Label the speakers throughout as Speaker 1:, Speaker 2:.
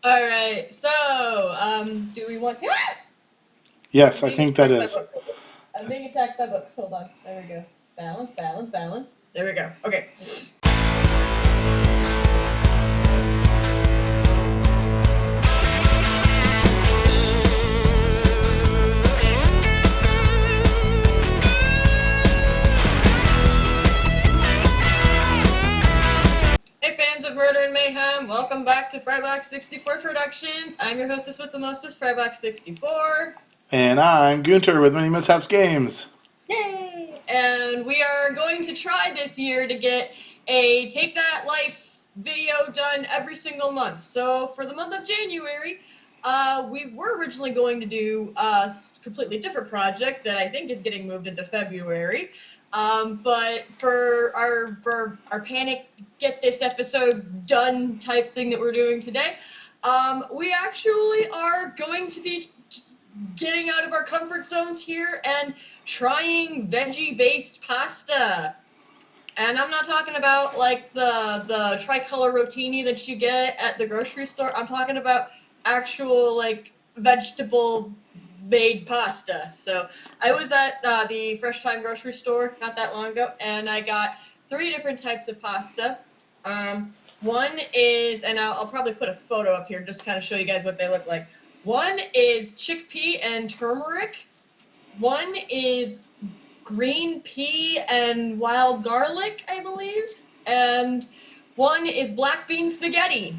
Speaker 1: All right. So, do we want to?
Speaker 2: Yes,
Speaker 1: I'm
Speaker 2: I
Speaker 1: being
Speaker 2: think that
Speaker 1: attacked by
Speaker 2: is.
Speaker 1: books. I'm being attacked by books. Hold on. There we go. Balance, balance, balance. There we go. Okay. Hey, fans of Murder and Mayhem. Welcome back to Frybox 64 Productions. I'm your hostess with the mostest, Frybox 64.
Speaker 2: And I'm Gunter with Many Mishaps Games.
Speaker 1: Yay! And we are going to try this year to get a Take That Life video done every single month. So for the month of January, we were originally going to do a completely different project that I think is getting moved into February. But for our panic get this episode done type thing that we're doing today, we actually are going to be getting out of our comfort zones here and trying veggie-based pasta. And I'm not talking about like the tricolor rotini that you get at the grocery store. I'm talking about actual like vegetable made pasta. So I was at the Fresh Time grocery store not that long ago, and I got 3 different types of pasta. One is, and I'll probably put a photo up here just to kind of show you guys what they look like. One is chickpea and turmeric. One is green pea and wild garlic, I believe. And one is black bean spaghetti.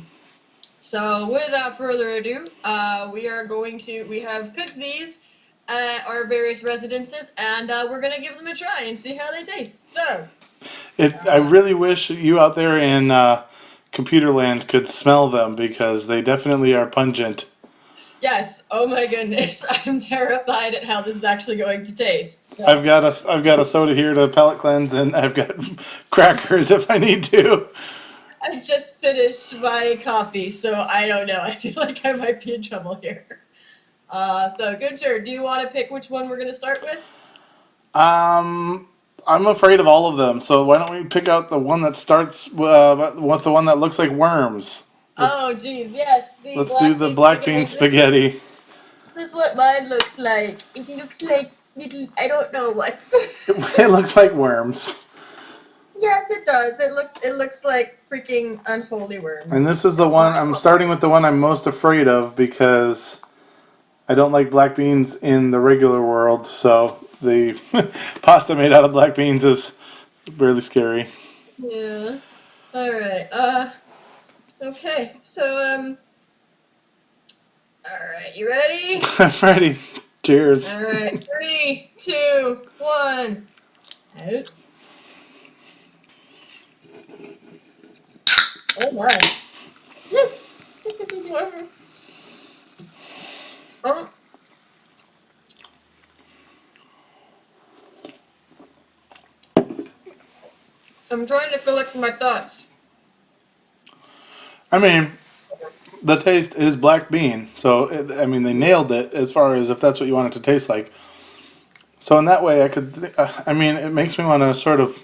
Speaker 1: So without further ado, we have cooked these at our various residences, and we're going to give them a try and see how they taste. So,
Speaker 2: I really wish you out there in computer land could smell them because they definitely are pungent.
Speaker 1: yes, oh my goodness, I'm terrified at how this is actually going to taste. So,
Speaker 2: I've got a soda here to palate cleanse, and I've got crackers if I need to.
Speaker 1: I just finished my coffee, so I don't know. I feel like I might be in trouble here. So Gunter, do you want to pick which one we're going to start with?
Speaker 2: Um, I'm afraid of all of them, so why don't we pick out the one that starts with the one that looks like worms? Let's
Speaker 1: Oh, geez, yes, the
Speaker 2: let's do
Speaker 1: black
Speaker 2: the
Speaker 1: bean
Speaker 2: black bean
Speaker 1: spaghetti.
Speaker 2: spaghetti.
Speaker 1: This is what mine looks like. It looks like little, I don't know what.
Speaker 2: It looks like worms.
Speaker 1: Yes, it does. It looks like freaking unholy
Speaker 2: And
Speaker 1: worms.
Speaker 2: this is the one I'm starting with the one I'm most afraid of because I don't like black beans in the regular world, so the pasta made out of black beans is really scary.
Speaker 1: Yeah. All right. Okay. So all right. You ready?
Speaker 2: I'm ready. Cheers.
Speaker 1: All right. 3, 2, 1. Out. Oh my. Oh, I'm trying to collect my thoughts.
Speaker 2: I mean, the taste is black bean, so I mean they nailed it as far as if that's what you want it to taste like. So in that way, I could. I mean, it makes me want to sort of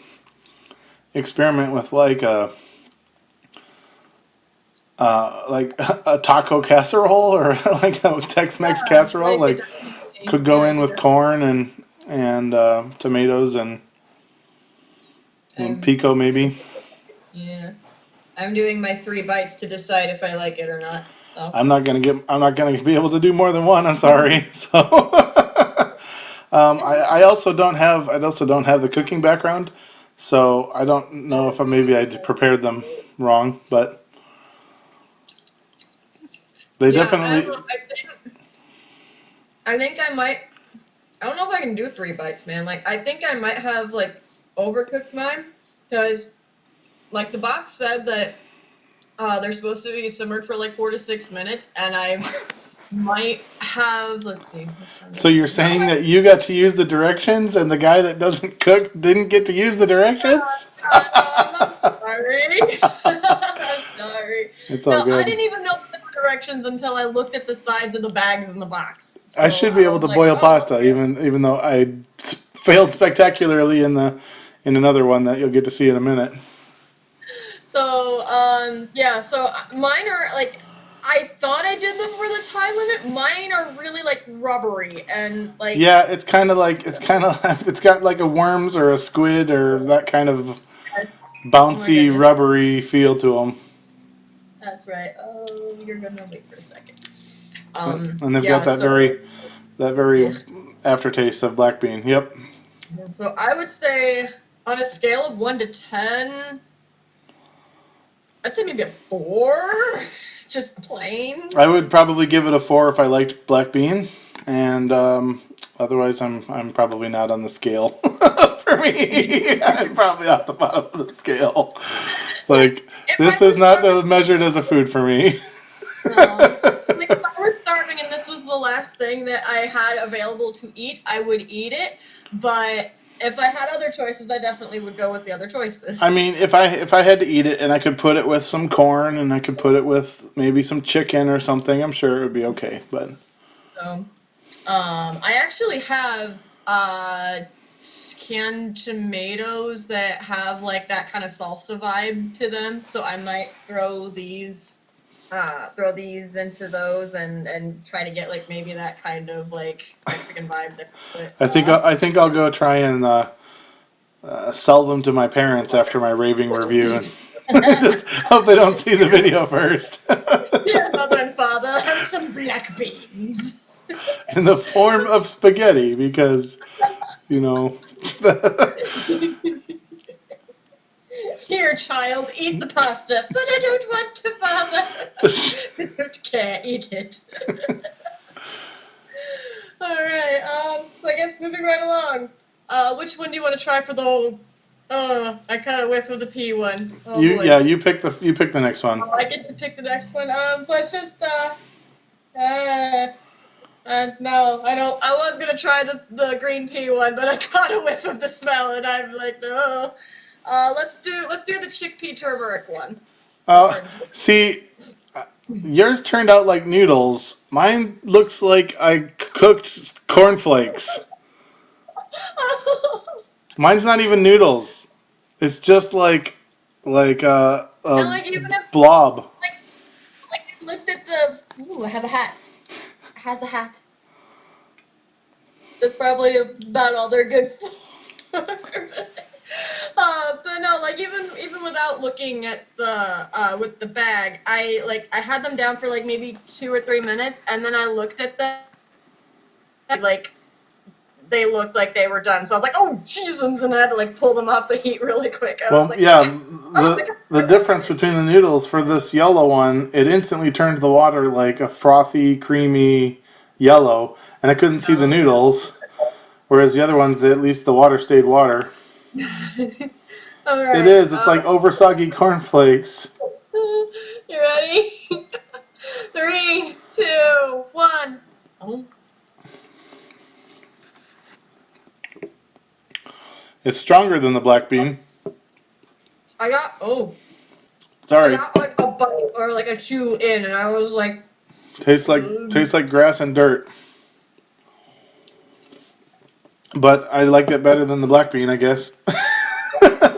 Speaker 2: experiment with like a taco casserole or like a Tex-Mex
Speaker 1: Yeah,
Speaker 2: casserole.
Speaker 1: like it
Speaker 2: Like
Speaker 1: definitely.
Speaker 2: could go
Speaker 1: Yeah,
Speaker 2: in with
Speaker 1: yeah.
Speaker 2: corn and tomatoes and
Speaker 1: I'm
Speaker 2: pico maybe.
Speaker 1: yeah. I'm doing my 3 bites to decide if I like it or not. So.
Speaker 2: I'm not gonna be able to do more than one. I'm sorry. So I also don't have the cooking background, so I don't know if maybe I prepared them wrong, but they
Speaker 1: Yeah,
Speaker 2: definitely.
Speaker 1: I think I might. I don't know if I can do 3 bites, man. Like I think I might have like overcooked mine because like the box said that they're supposed to be simmered for like 4 to 6 minutes, and I might have. Let's see. What time is
Speaker 2: So
Speaker 1: it?
Speaker 2: you're
Speaker 1: No,
Speaker 2: saying that you got to use the directions, and the guy that doesn't cook didn't get to use the directions?
Speaker 1: I'm sorry. I'm sorry.
Speaker 2: It's
Speaker 1: No,
Speaker 2: all
Speaker 1: I
Speaker 2: good.
Speaker 1: didn't even know the directions until I looked at the sides of the bags in the box.
Speaker 2: I
Speaker 1: So
Speaker 2: should be
Speaker 1: I
Speaker 2: able
Speaker 1: was
Speaker 2: to
Speaker 1: like,
Speaker 2: boil
Speaker 1: oh,
Speaker 2: pasta,
Speaker 1: okay.
Speaker 2: even though I failed spectacularly in another one that you'll get to see in a minute.
Speaker 1: So, yeah, so mine are like, I thought I did them for the time limit. Mine are really like rubbery and like.
Speaker 2: Yeah, it's kind of like it's got like a worms or a squid or that kind of
Speaker 1: Oh my
Speaker 2: bouncy,
Speaker 1: goodness.
Speaker 2: rubbery feel to them.
Speaker 1: That's right. Oh, you're gonna wait for a second.
Speaker 2: And they've got
Speaker 1: Yeah. So.
Speaker 2: that very
Speaker 1: Yeah.
Speaker 2: aftertaste of black bean. Yep.
Speaker 1: So I would say on a scale of 1 to 10, I'd say maybe a 4. Just plain.
Speaker 2: I would probably give it a 4 if I liked black bean, and otherwise I'm probably not on the scale. For me, I'm probably off the bottom of the scale. Like
Speaker 1: If I
Speaker 2: this
Speaker 1: were
Speaker 2: is not
Speaker 1: starving,
Speaker 2: measured as a food for me.
Speaker 1: like if I were starving and this was the last thing that I had available to eat, I would eat it. But if I had other choices, I definitely would go with the other choices.
Speaker 2: I mean, if I had to eat it and I could put it with some corn and I could put it with maybe some chicken or something, I'm sure it would be okay. But
Speaker 1: So, I actually have canned tomatoes that have like that kind of salsa vibe to them. So I might throw these into those and try to get like maybe that kind of like Mexican vibe. But
Speaker 2: I think I'll go try and sell them to my parents after my raving review, and just hope they don't see the video first.
Speaker 1: dear mother and father, have some black beans.
Speaker 2: In the form of spaghetti, because you know.
Speaker 1: Here, child, eat the pasta, but I don't want to, father. I don't care, eat it. Alright, so I guess moving right along. Which one do you want to try for the I kind of whiffed with the P one. Oh boy.
Speaker 2: You pick the next one.
Speaker 1: I get to pick the next one. Let's just, no, I don't, I was gonna try the green pea one, but I got a whiff of the smell and I'm like, no. Let's do the chickpea turmeric one.
Speaker 2: See, yours turned out like noodles. Mine looks like I cooked cornflakes. Mine's not even noodles. It's just like a
Speaker 1: And like even if
Speaker 2: blob.
Speaker 1: like you looked at the I have a hat. It has a hat. That's probably about all they're good for. But no, like even without looking at the with the bag, I had them down for like maybe 2 or 3 minutes, and then I looked at them, like they looked like they were done. So I was like, oh Jesus, and I had to like pull them off the heat really quick. I was
Speaker 2: Well,
Speaker 1: like,
Speaker 2: yeah,
Speaker 1: okay.
Speaker 2: the difference between the noodles for this yellow one, it instantly turned the water like a frothy, creamy yellow, and I couldn't see the noodles. Whereas the other ones, at least the water stayed water.
Speaker 1: All right.
Speaker 2: It is. It's like over soggy cornflakes.
Speaker 1: You ready? 3, 2, 1. Oh.
Speaker 2: It's stronger than the black bean.
Speaker 1: I got
Speaker 2: Sorry.
Speaker 1: I got like a bite or like a chew in, and I was like,
Speaker 2: Tastes like grass and dirt. But I like it better than the black bean, I guess.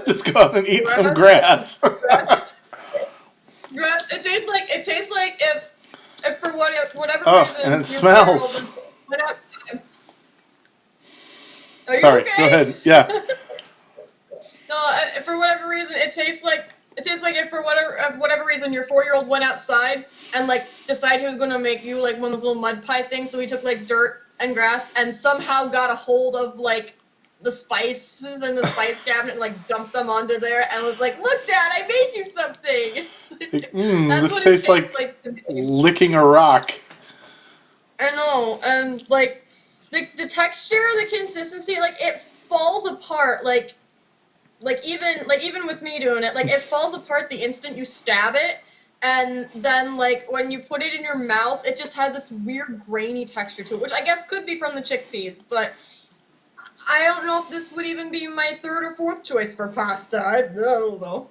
Speaker 2: Just go out and eat some grass.
Speaker 1: It tastes like if for whatever reason
Speaker 2: And it
Speaker 1: your
Speaker 2: smells.
Speaker 1: 4-year-old went out. Are you
Speaker 2: Sorry,
Speaker 1: okay?
Speaker 2: go ahead. Yeah.
Speaker 1: No, for whatever reason, it tastes like if for whatever reason your 4-year-old went outside and like decided he was gonna make you like one of those little mud pie things. So he took like dirt and grass and somehow got a hold of like the spices in the spice cabinet and like dumped them onto there and was like, "Look, Dad, I made you something." That's
Speaker 2: This
Speaker 1: what it
Speaker 2: tastes
Speaker 1: tastes
Speaker 2: like
Speaker 1: like to me.
Speaker 2: licking a rock.
Speaker 1: I know, and like the texture, the consistency, like it falls apart. Like even with me doing it, like it falls apart the instant you stab it, and then like when you put it in your mouth, it just has this weird grainy texture to it, which I guess could be from the chickpeas, but I don't know if this would even be my third or fourth choice for pasta. I don't know.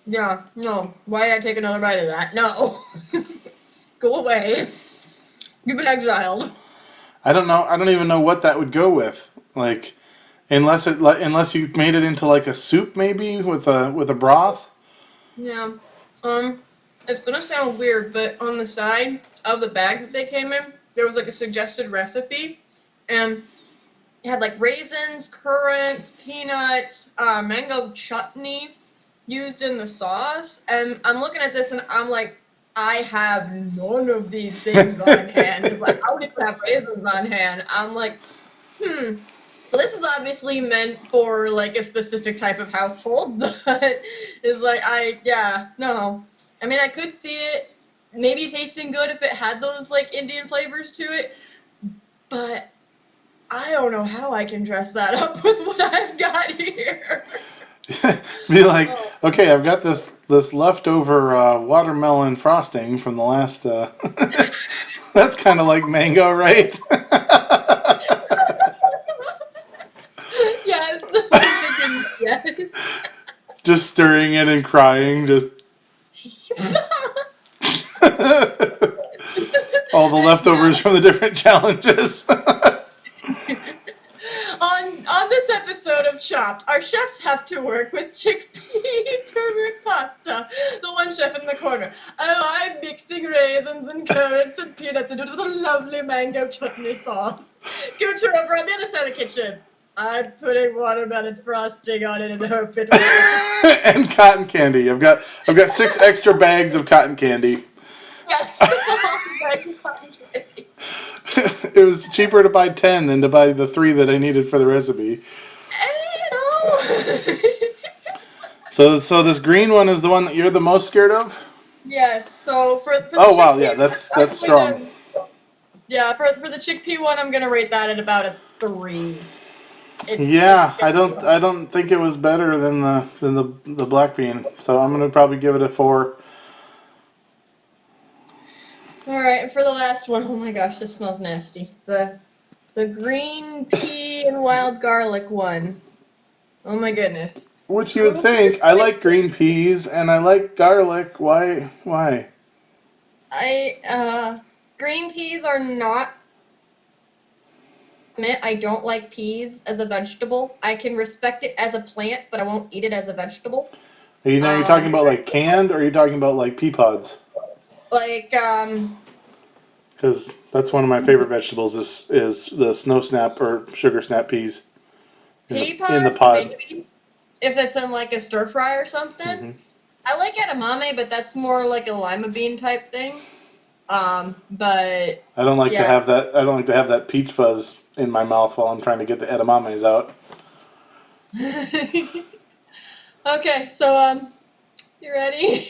Speaker 1: Yeah, no. Why did I take another bite of that? No. Go away. You've been exiled.
Speaker 2: I don't know. I don't even know what that would go with. Like, unless you made it into like a soup, maybe with a broth.
Speaker 1: Yeah. It's gonna sound weird, but on the side of the bag that they came in, there was like a suggested recipe, and it had like raisins, currants, peanuts, mango chutney used in the sauce. And I'm looking at this and I'm like, I have none of these things on hand. It's like, I don't even have raisins on hand. I'm like, So this is obviously meant for like a specific type of household, but it's like no. I mean, I could see it maybe tasting good if it had those like Indian flavors to it, but I don't know how I can dress that up with what I've got here.
Speaker 2: Be like,
Speaker 1: Oh.
Speaker 2: okay, I've got this leftover watermelon frosting from the last. That's kind of like mango, right?
Speaker 1: Yes, I'm thinking yes.
Speaker 2: Just stirring it and crying, just all the leftovers from the different challenges.
Speaker 1: On this episode of Chopped, our chefs have to work with chickpea turmeric pasta. The one chef in the corner. Oh, I'm mixing raisins and carrots and peanuts into the lovely mango chutney sauce. Gunter over on the other side of the kitchen. I'm putting watermelon frosting on it and hope it works.
Speaker 2: And cotton candy. I've got 6 extra bags of cotton candy.
Speaker 1: Yes, bag of cotton candy.
Speaker 2: It was cheaper to buy 10 than to buy the 3 that I needed for the recipe. So this green one is the one that you're the most scared of?
Speaker 1: Yes. So for the
Speaker 2: Oh wow,
Speaker 1: chickpea,
Speaker 2: yeah, that's
Speaker 1: I'm
Speaker 2: strong.
Speaker 1: yeah, for the chickpea one, I'm gonna rate that at about a 3.
Speaker 2: Yeah, I don't think it was better than the black bean. So I'm gonna probably give it a 4.
Speaker 1: All right, and for the last one, oh my gosh, this smells nasty. The green pea and wild garlic one. Oh my goodness.
Speaker 2: Which you would think. I like green peas and I like garlic. Why? Why?
Speaker 1: Green peas are not. I don't like peas as a vegetable. I can respect it as a plant, but I won't eat it as a vegetable.
Speaker 2: Are you now you're talking about like canned, or are you talking about like pea pods?
Speaker 1: Like
Speaker 2: Because that's one of my favorite vegetables is the snow snap or sugar snap peas
Speaker 1: pea
Speaker 2: in the
Speaker 1: pods,
Speaker 2: pod.
Speaker 1: maybe if it's in like a stir fry or something.
Speaker 2: Hmm.
Speaker 1: I like edamame, but that's more like a lima bean type thing. But
Speaker 2: I don't like to
Speaker 1: yeah.
Speaker 2: have that. I don't like to have that peach fuzz in my mouth while I'm trying to get the edamames out.
Speaker 1: Okay, so you ready?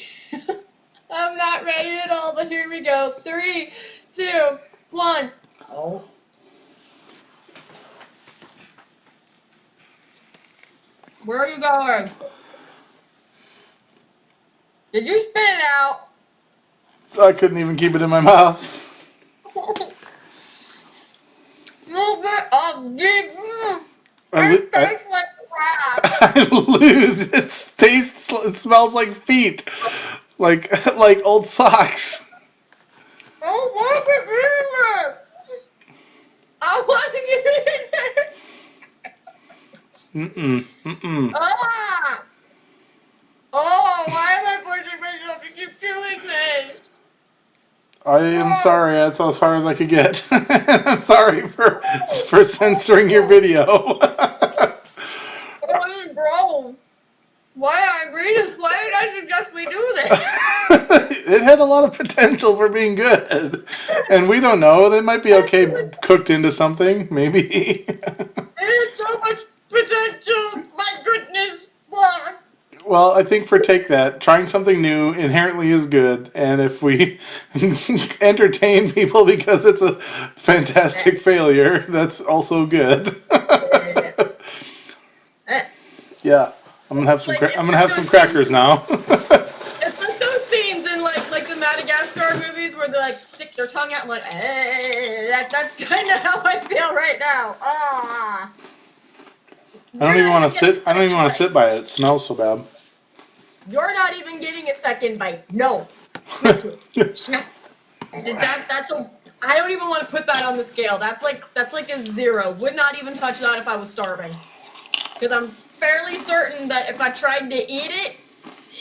Speaker 1: I'm not ready at all, but here we go. 3, 2, 1. Oh. Where are you going? Did you spit it out?
Speaker 2: I couldn't even keep it in my mouth.
Speaker 1: Little bit of deep.
Speaker 2: I,
Speaker 1: It
Speaker 2: lo-
Speaker 1: tastes like crap.
Speaker 2: I lose. It tastes. It smells like feet, like old socks.
Speaker 1: Oh, why are you eating it? I want to eat it.
Speaker 2: Mm-mm. Mm-mm.
Speaker 1: Ah! Oh, why am I pushing myself to keep doing this?
Speaker 2: I am
Speaker 1: Oh,
Speaker 2: sorry. That's as far as I could get. I'm sorry for censoring your video.
Speaker 1: this is gross. Why did I suggest we do this?
Speaker 2: It had a lot of potential for being good, and we don't know. They might be okay cooked into something, maybe.
Speaker 1: There's so much potential. My goodness. Ah.
Speaker 2: Well, I think for Take That, trying something new inherently is good, and if we entertain people because it's a fantastic failure, that's also good. Yeah, I'm gonna have some crackers now.
Speaker 1: It's like those scenes in like the Madagascar movies where they like stick their tongue out. I'm like, that's kind of how I feel right now. Ah.
Speaker 2: I don't
Speaker 1: You're
Speaker 2: even
Speaker 1: not
Speaker 2: want
Speaker 1: even
Speaker 2: to
Speaker 1: getting
Speaker 2: sit.
Speaker 1: a
Speaker 2: I don't even
Speaker 1: second
Speaker 2: want to
Speaker 1: bite.
Speaker 2: sit by it. It smells so bad.
Speaker 1: You're not even getting a second bite. No. Smack to it. Smack. That's a. I don't even want to put that on the scale. That's like a 0. Would not even touch that if I was starving. Because I'm fairly certain that if I tried to eat it,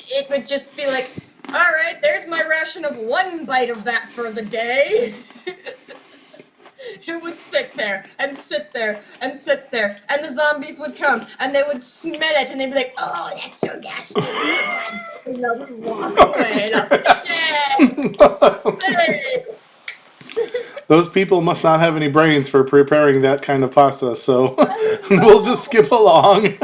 Speaker 1: it would just be like Alright, there's my ration of 1 bite of that for the day. It would sit there, and sit there, and sit there, and the zombies would come, and they would smell it, and they'd be like, oh, that's so nasty. And they'll just walk away, and I'll be dead.
Speaker 2: Those people must not have any brains for preparing that kind of pasta, so we'll just skip along.
Speaker 1: It's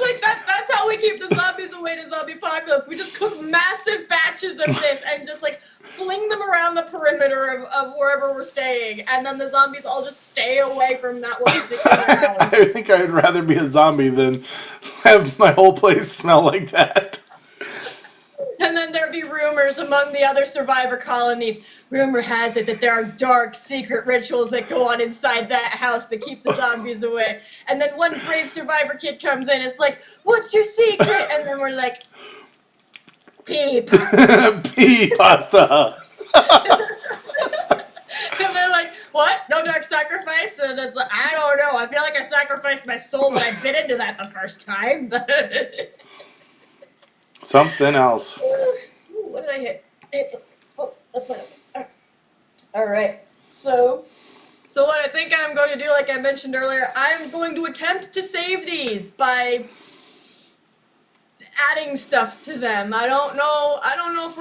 Speaker 1: like that's how we keep the zombies away to zombie apocalypse. We just cook massive batches of this and just like fling them around the perimeter of wherever we're staying, and then the zombies all just stay away from that one particular house.
Speaker 2: I think I'd rather be a zombie than have my whole place smell like that.
Speaker 1: And then there'd be rumors among the other survivor colonies. Rumor has it that there are dark, secret rituals that go on inside that house that keep the zombies away. And then one brave survivor kid comes in, it's like, what's your secret? And then we're like, Pea Pasta.
Speaker 2: Pea pasta.
Speaker 1: And they're like, what? No dark sacrifice? And it's like, I don't know. I feel like I sacrificed my soul when I bit into that the first time.
Speaker 2: Something else.
Speaker 1: Ooh, what did I hit? Oh, that's my number. All right. So what I think I'm going to do, like I mentioned earlier, I'm going to attempt to save these by adding stuff to them. I don't know if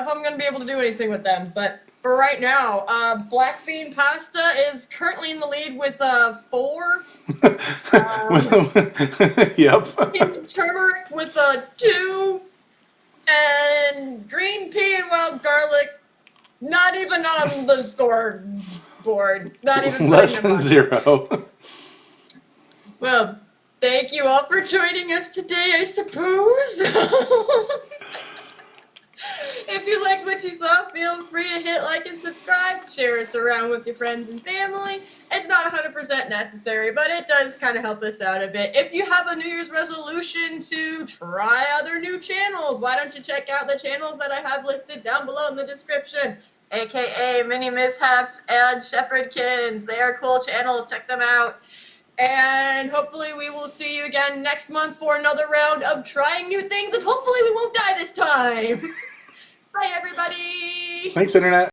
Speaker 1: I'm gonna be able to do anything with them, but for right now, black bean pasta is currently in the lead with 4.
Speaker 2: Yep.
Speaker 1: Turmeric with 2, and green pea and wild garlic. Not even on the scoreboard. Not even
Speaker 2: Less
Speaker 1: putting them
Speaker 2: than
Speaker 1: on.
Speaker 2: 0.
Speaker 1: Well, thank you all for joining us today, I suppose. If you liked what you saw, feel free to hit like and subscribe. Share us around with your friends and family. It's not 100% necessary, but it does kind of help us out a bit. If you have a New Year's resolution to try other new channels, why don't you check out the channels that I have listed down below in the description, aka Mini Mishaps and Shepherdkins. They are cool channels. Check them out. And hopefully we will see you again next month for another round of trying new things, and hopefully we won't die this time. Bye, everybody!
Speaker 2: Thanks, Internet.